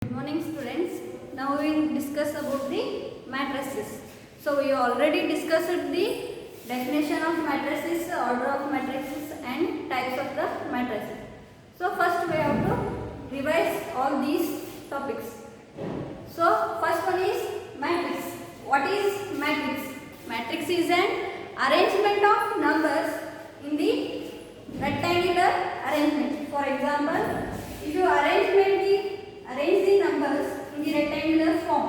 Good morning students. Now we will discuss about the matrices. So we already discussed the definition of matrices, order of matrices and types of the matrices. So first we have to revise all these topics. So first one is matrix. What is matrix? Matrix is an arrangement of numbers in the rectangular arrangement. For example, if you arrange the numbers in the rectangular form.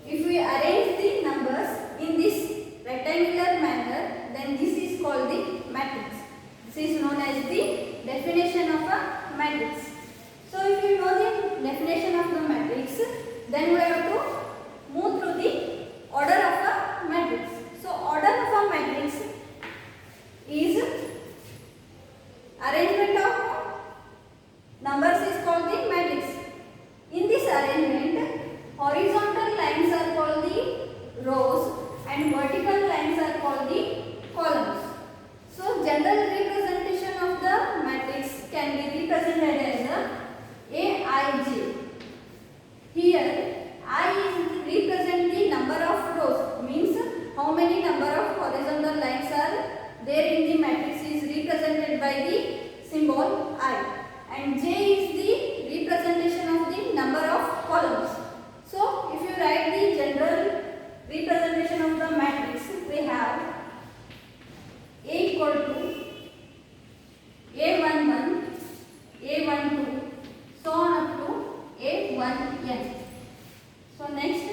If we arrange the numbers in this rectangular manner, then this is called the matrix. This is known as the definition of a matrix. So if you know the definition of the matrix, then we have to move through the order of a matrix. So order of a matrix is arrangement of numbers is called the matrix. In this arrangement, horizontal lines are called the rows and vertical lines are called the columns. So general representation of the matrix can be represented as Aij. Here I is represent the number of rows, means how many number of horizontal lines are there in the matrix is represented by the symbol I, and J is the representation of the number of columns. So if you write the general representation of the matrix, we have A equal to A11, A12, so on up to A1n. So next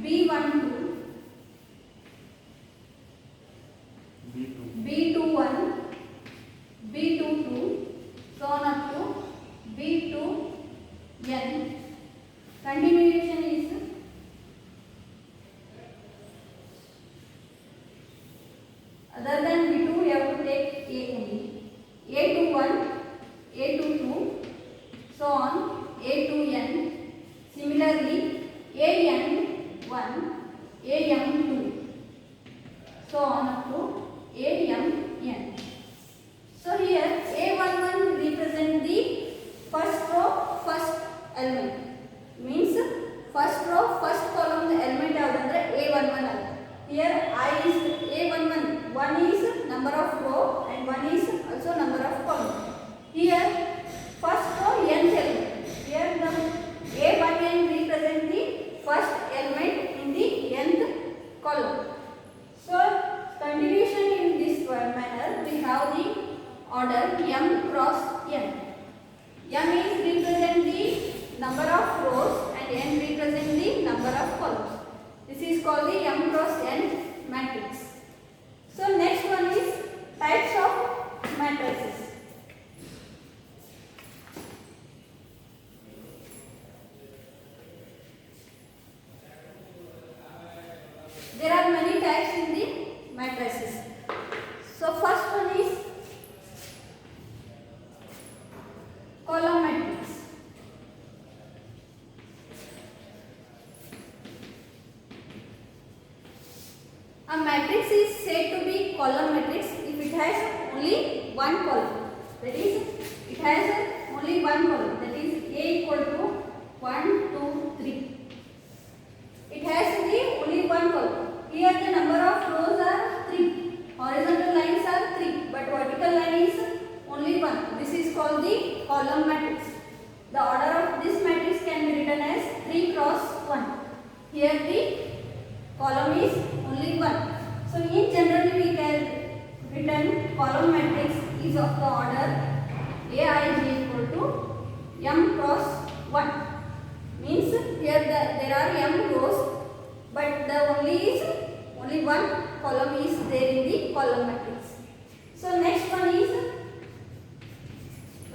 B12, B21, B22, so on up to B2n. Continuation is other than B2 we have to take A only. A21, A22, so on A2n. Similarly AN1, AM2, so on up to AMN. So here A11 represent the first row, first element. Means first row, first column the element yavadandre A11. Here I is A11. One is number of row and one is also number of column. Here first row nth element. Here the A1n represent the first element in the nth column. So continuation in this manner, we have the order m cross n. M is represent the number of rows and n represent the number of columns. This is called the m cross n matrix. So next one is types of matrices. There are many types in the matrices. So first one is column matrix. A matrix is said to be column matrix if it has only one column. That is, it has only one column. That is A equal to 1, 2, 3. It has only one column. Here the number of rows are 3. Horizontal lines are 3, but vertical line is only 1. This is called the column matrix. The order of this matrix can be written as 3 cross 1. Here the column is only 1. So in general we can written column matrix is of the order Aij equal to m cross 1. Means here there are m rows, but the only one column is there in the column matrix. So next one is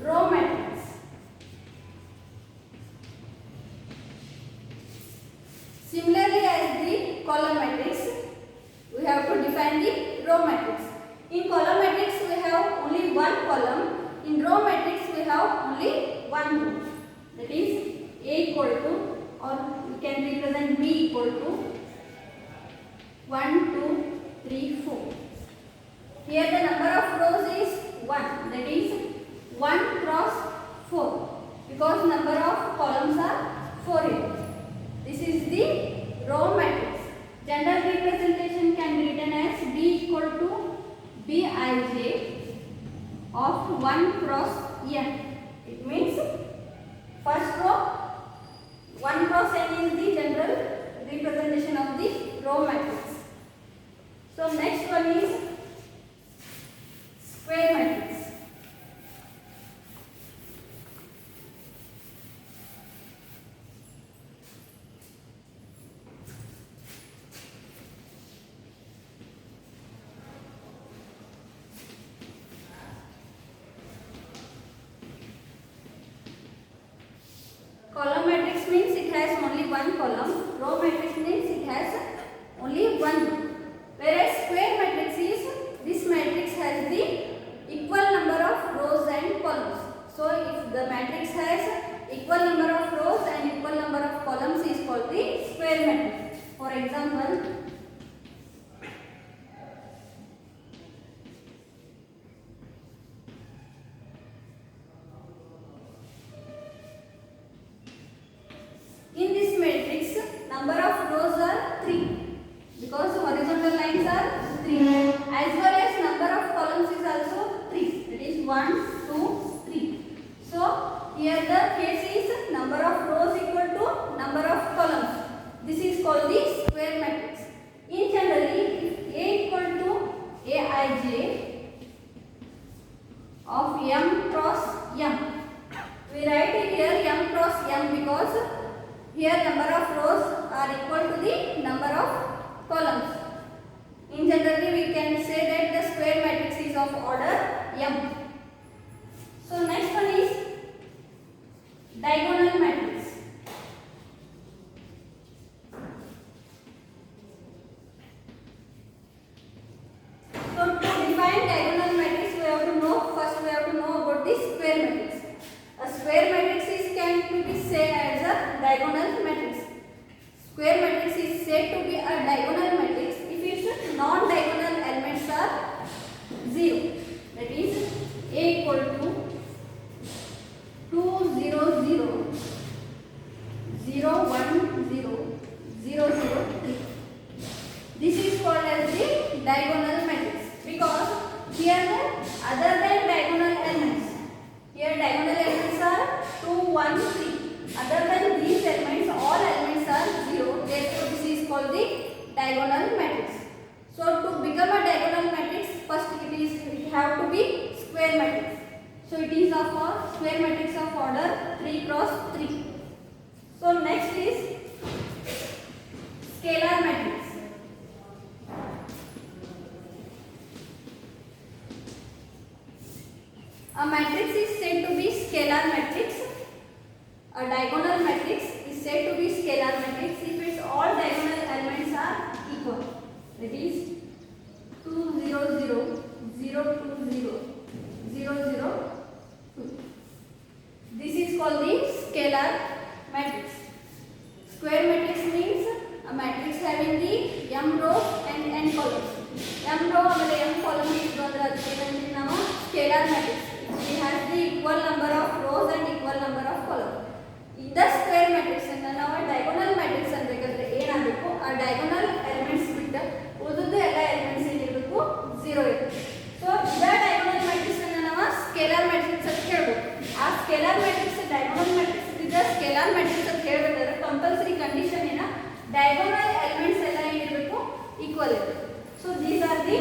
row matrix. Similarly as the column matrix, we have to define the row matrix. In column matrix we have only one column. In row matrix we have only one row. That is A equal to, or we can represent B equal to 1, 2, 3, 4. Here the number of rows of 1 cross n. It means first row 1 cross n is the general representation of the row matrix. So next one is square matrix. Column matrix means it has only one column. Row matrix means it has only one row. Whereas square matrix is, this matrix has the equal number of rows and columns. So if the matrix has equal number of rows and equal number of columns is called the square matrix. For example, in this matrix, number of rows are 3 because horizontal lines are 3, as well as number of columns is also 3. That is 1, 2, 3. So here the case is number of rows equal to number of columns. This is called the square matrix. In generally, if A equal to Aij of m cross m, we write it here m cross m because here number of rows are equal to the number of columns. In generally, we can say that the square matrix is of order m. So next one is diagonal matrix. So to define diagonal matrix, we have to know, first we have to know about the square matrix. A square matrix is can be said as a diagonal matrix. Square matrix is said to be a diagonal matrix if its non-diagonal elements are 0. That is A equal to 2, 0, 0, 0, 1, 0, 0, 0, 3. This is called as the diagonal matrix because here the other than diagonal elements, here diagonal elements are 2, 1, 3. Other than these elements, all elements are 0. Therefore, this is called the diagonal matrix. So to become a diagonal matrix, first it have to be square matrix. So it is of a square matrix of order 3 cross 3. So next is scalar matrix. A matrix is said to be scalar matrix. A diagonal matrix is said to be scalar matrix if its all diagonal elements are equal. That is 2, 0, 0, 0, 2, 0, 0, 0, 2. This is called the scalar matrix. Square matrix means a matrix having the m rows and n columns. M row and m column is scalar matrix. It has the equal number of rows and equal number of columns. The square matrix ನಾವು diagonal matrix ಅನ್ಬೇಕಾದ್ರೆ ಏನಾಗಬೇಕು, ಆ diagonal elements ಬಿಟ್ಟು ಉಳಿದ ಎಲ್ಲ elements ಏನಿರಬೇಕು 0 ಇರಬೇಕು. So ಇದ diagonal matrix ಅನ್ನು ನಾವು scalar matrix ಅಂತ ಹೇಳ್ಬೋದು. ಆ scalar matrix diagonal matrix ಇದ scalar matrix ಅಂತ ಹೇಳಬೇಕಾದ್ರೆ ಕಂಪಲ್ಸರಿ ಕಂಡೀಷನ್ ಏನ, diagonal elements ಎಲ್ಲ ಏನಿರಬೇಕು ಈಕ್ವಲ್ ಇರಬೇಕು. So these are the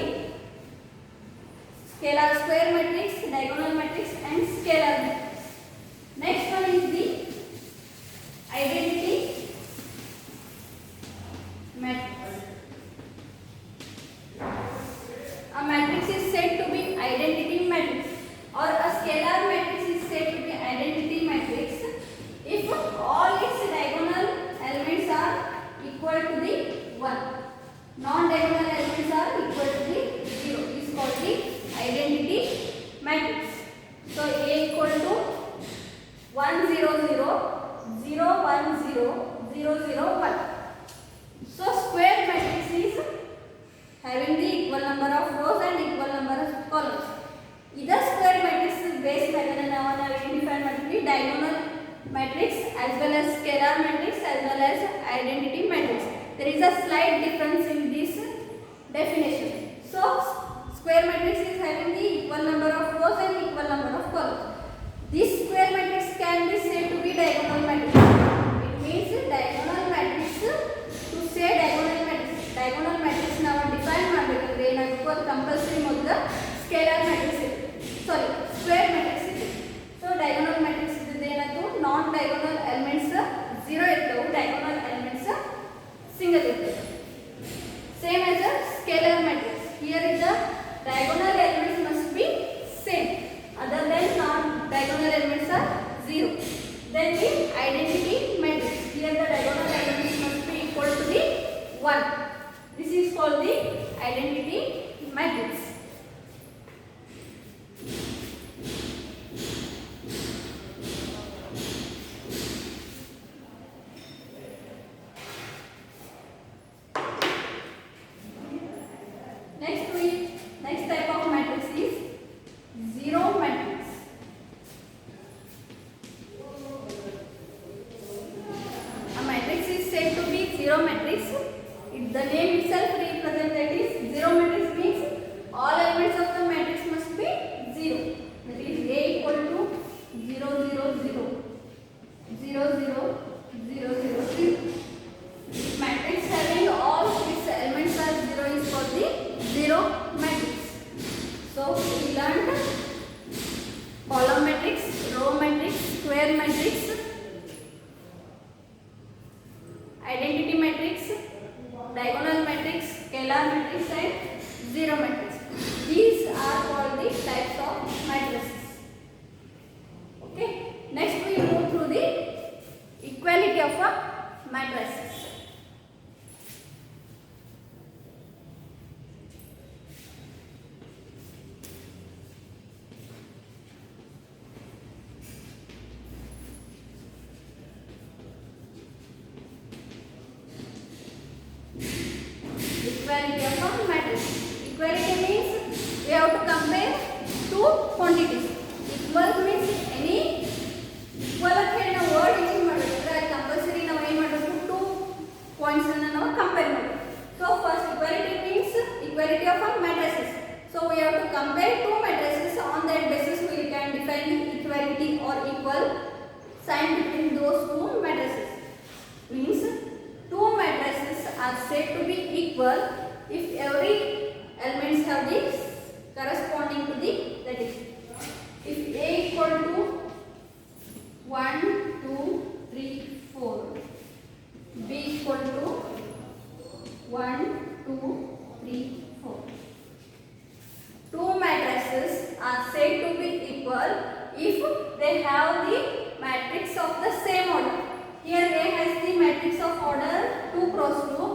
scalar square matrix, diagonal matrix and scalar matrix. Next one is the identity matrix. A matrix is said to be identity matrix or a scalar matrix is said to be identity matrix if all its diagonal elements are equal to the 1. Non-diagonal elements are equal to the 0. It is called the identity matrix. So A equal to 1, 0, 0, 0, 1, 0, 0, 0, 1. So square matrix is having the equal number of rows and equal number of columns. Either square matrix is based on our define matrix, diagonal matrix as well as scalar matrix as well as identity matrix. There is a slight difference in this definition. So square matrix is having scalar matrix ಇದೆ, ಸಾರಿ square matrix ಇದೆ. So diagonal matrix ಇದ್ದಿದ್ದು ಏನಾಯ್ತು, ನಾನ್ diagonal elements 0 ಇರ್ತವೆ, diagonal elements single ಇರ್ತವೆ. Same as a scalar matrix, here is the diagonal elements must be same, other than non-diagonal elements are 0. Then the identity matrix, here the diagonal elements must be equal to the 1. This is called the identity matrix. Next type of matrix is zero matrix. A matrix is said to be zero matrix. The name itself represents that is zero matrix means all elements of the matrix must be zero. That is A equal to 0 0 0 0 0 0 0 0. Matrix having all its elements are zero is called the zero matrix. So we learned column matrix, row matrix, square matrix, identity matrix, diagonal matrix, scalar matrix and zero matrix. These are called the types of matrices. Okay. Next we move through the equality of a matrices. Equality of a matrix. Equality means we have to compare two quantities. Equal means any equal ಅಂತ word use ಮಾಡಬೇಕು, compulsory ನಾವು ಏನು ಮಾಡಬೇಕು, two points ಅನ್ನು ನಾವು compare ಮಾಡಬೇಕು. So first equality means equality of a matrices. So we have to compare two matrices. On that basis we can define equality or equal sign between those two matrices. Means two matrices are said to be equal if every elements have this corresponding to the, that is if A equal to 1 2 3 4, B equal to 1 2 3 4. Two matrices are said to be equal if they have the matrix of the same order. Here A has the matrix of order 2 cross 2,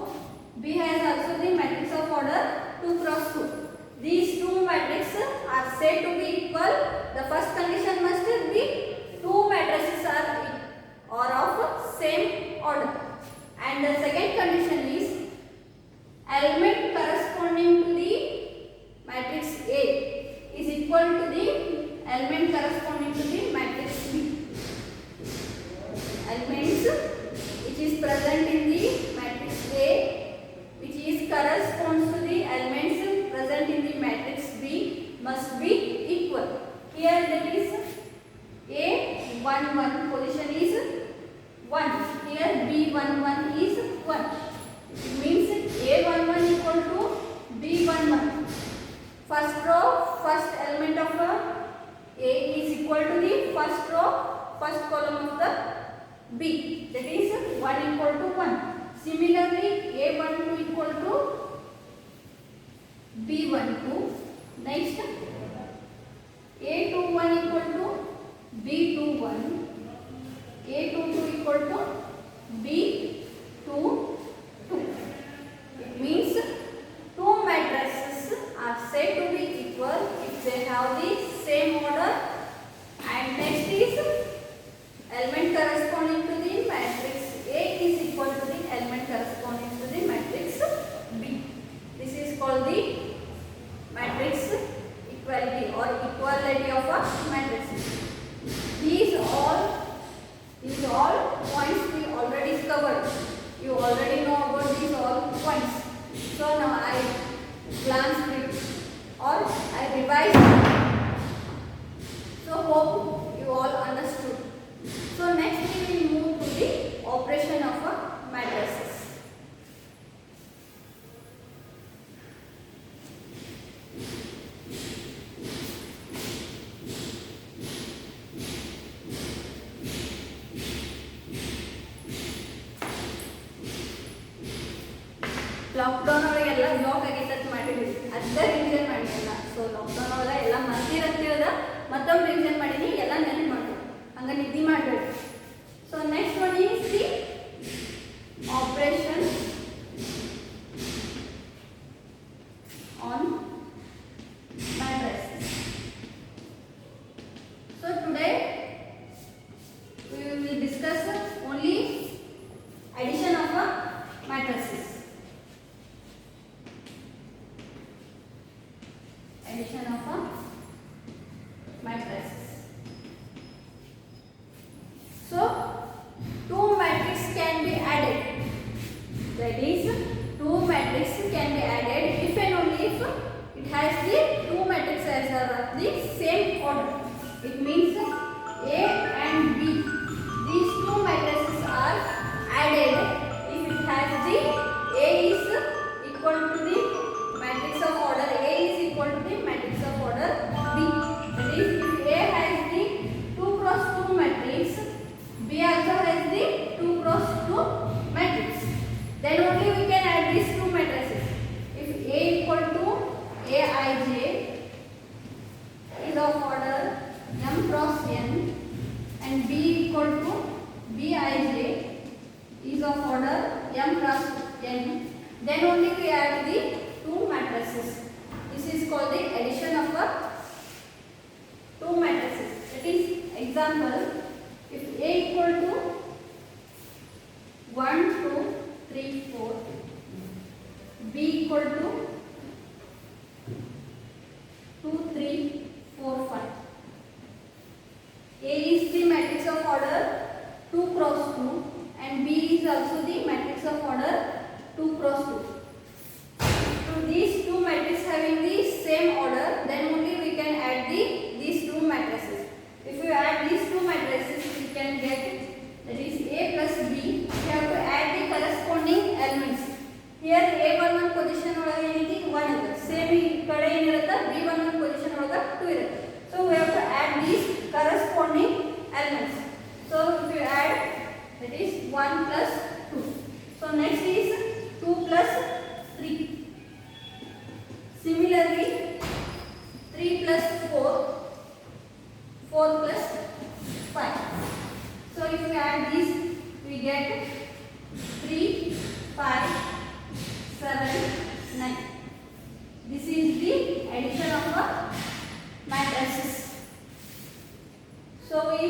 B has also the matrix of order 2 cross 2. These two matrices are said to be equal. The first condition must be two matrices are of same order, and the second condition is element corresponding to the matrix A is equal to the element corresponding to the matrix B. Elements which is present in the matrix A which is corresponds to the elements present in the matrix B must be equal. Here that is A 1 1 position is 1. Here B 1 1 is 1. It means A 1 1 equal to B 1 1. First row, first element of A is equal to the first row, first column of the B. That is 1 equal to 1. Similarly, A12 equal to B12. Next, A21 equal to B21. A22 equal to B22. It means two matrices are said to be equal if they have the same order. And next is element corresponding to the matrix A is equal to the element corresponding to the matrix B. This is called the matrix equality or equality of a matrix. These all points we already covered. You already know about these all points. So now I glance it or I revise. So hope you all understood. So next we will move to the operation of a matrices. Lockdown ಒಳಗೆಲ್ಲ job ಆಗೈತೆ ಅಂತ ಮಾಡಿದ್ವಿ, ಅದ revision ಮಾಡಿಲ್ಲ. So lockdown ಒಳಗೆ ಎಲ್ಲ ಮರ್ತಿರತ್ತಿರೋದ ಮತ್ತೊಮ್ಮೆ revision ಮಾಡೀನಿ, ಎಲ್ಲ ನೆನಪು ಮಾಡಿ ಹಂಗೆ ನಿದ್ದೆ ಮಾಡಬೇಡಿ. So next one is the operation on matrices. So today we will discuss only addition of matrices. Addition of matrices. So two matrices can be added. That is, two matrices can be added if and only if it has the two matrices are of the same order. It means A and B. These two matrices are added if it has the A is equal to the matrix of order A is equal to the matrix of order B. That is, if A has the 2 cross 2 matrix, B also has the 2 cross 2 matrix. Then only we can add these two matrices. If A equal to Aij is of order m cross n and B equal to Bij is of order m cross n, then only we add the two matrices. This is called the addition of two matrices. That is, example, if A equal to 1 2 3 4, B equal to 2 3 4 5. A is the matrix of order 2 cross 2 and B is also the matrix of order 2 cross 2. So these two matrices having the same order, then only we can add these two matrices. If you add these two matrices, we can get, that is, A plus B. We have to add the corresponding elements. Here A11 position ಒಳಗೆ ಏನಿದೆ 1 ಇದೆ, same ಈ ಕಡೆ ಏನಿರುತ್ತೆ B11 position ಒಳಗೆ 2 ಇರುತ್ತೆ. So we have to add these corresponding elements. So if you add, that is 1 plus 2. So next is 2 plus 3. Similarly 3 plus 4, 4 plus 5. So if we add these, we get 3 5 7 9. This is the addition of matrices. So we,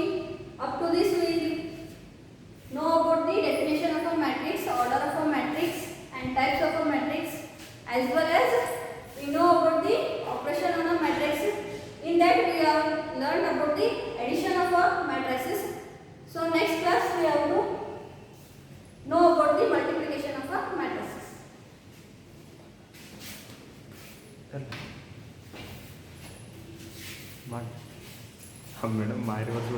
up to this, we know about the definition of a matrix, order of a matrix and types of a matrix, as well as we know about the operation on a matrix. In that we have learned about the addition of a matrices. So next class we have to know about the multiplication of a matrices. Madam ಮಾಡಿರೋದು